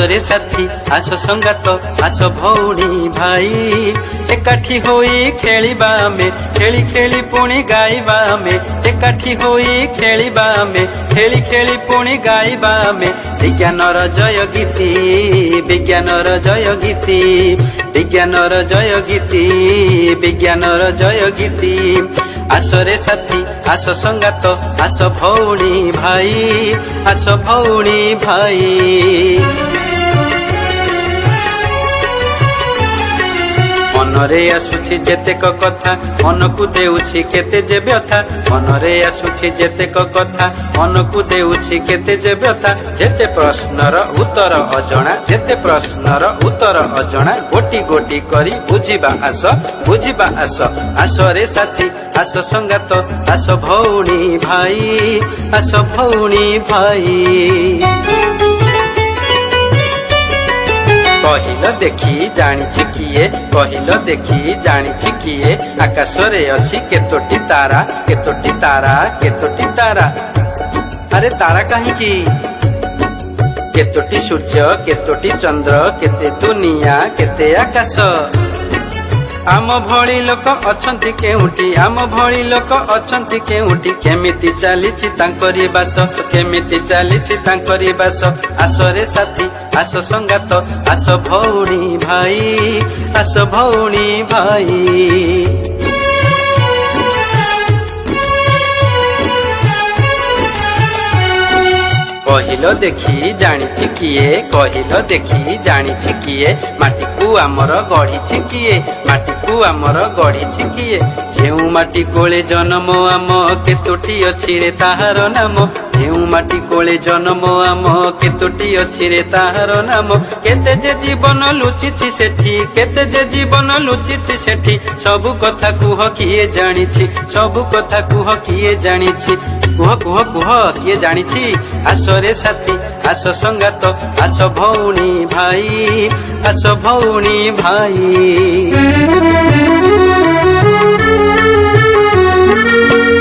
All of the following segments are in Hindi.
आसरे साथी आस संगात आस भौणी भाई एकाठी होई खेलिबा में खेली खेली पुणी गाइबा में एकाठी होई खेलिबा में खेली खेली पुणी गाइबा में विज्ञानर जय गीति विज्ञानर जय गीति विज्ञानर जय गीति विज्ञानर जय गीति आसरे साथी आस संगात आस भौणी भाई आस भौणी भाई मनरे आसुछि जेतेक कथा मन को देउछि केते जे व्यथा मनरे आसुछि जेतेक कथा मन को देउछि केते जे व्यथा जेते प्रश्नर उत्तर अजणा जेते प्रश्नर उत्तर अजणा गोटी गोटी करी बुझिबा आस आसरे साथी आस संगात आस भौणी भाई आस भौणी भाई कहिल देखी जानिछि किए कहिल देखी जानिछि किए आकाश रे अछि केतोटी तारा केतोटी तारा केतोटी तारा अरे तारा कहीं की केतोटी सूर्य केतोटी चंद्र केते दुनिया केते आकाश आम भली लोक अछंती केउटी आम भली लोक अछंती केउटी केमिति चालिछि तांकरी बास केमिति चालिछि तांकरी बास आसरे साथी आस संगात आस भौणी भाई आस भौणी भाई कहिल देखी जानिछि किए कहिल देखी जानिछि किए माटी को आमर गढ़िछि किए माटी को आमर गढ़िछि किए जेउ माटी कोले जन्म आम केतोटी अछि रे ताहार नाम जेउ माटी कोले जन्म आम केतोटी अछि रे ताहार नाम केते जे जीवन लुचिछि सेठी केते जे जीवन लुचिछि सेठी सब कथा कुह किए जानिछि सब कथा कुह किए जानिछि कुह कुह कुह किए जानिछि आसरे साथी आस संगात आस भौणी भाई आस भौणी भाई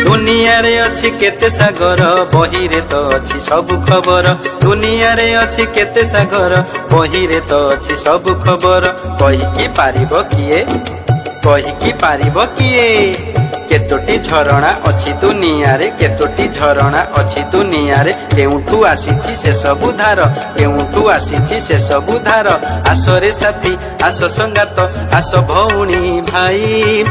दुनिया रे अछि केते सागर बही रे तो अछि सब खबर दुनिया रे अछि केते सागर बही रे तो अछि सब खबर कहि की पारिबो किए कहि की पारिबो किए केतोटी झरणा अछि दुनिया रे केतोटी झरणा अछि दुनिया रे केउठू आसीछि से सबु धार केउठू आसीछि से सबु धार आसरे साथी आस संगात आस भौणी भाई।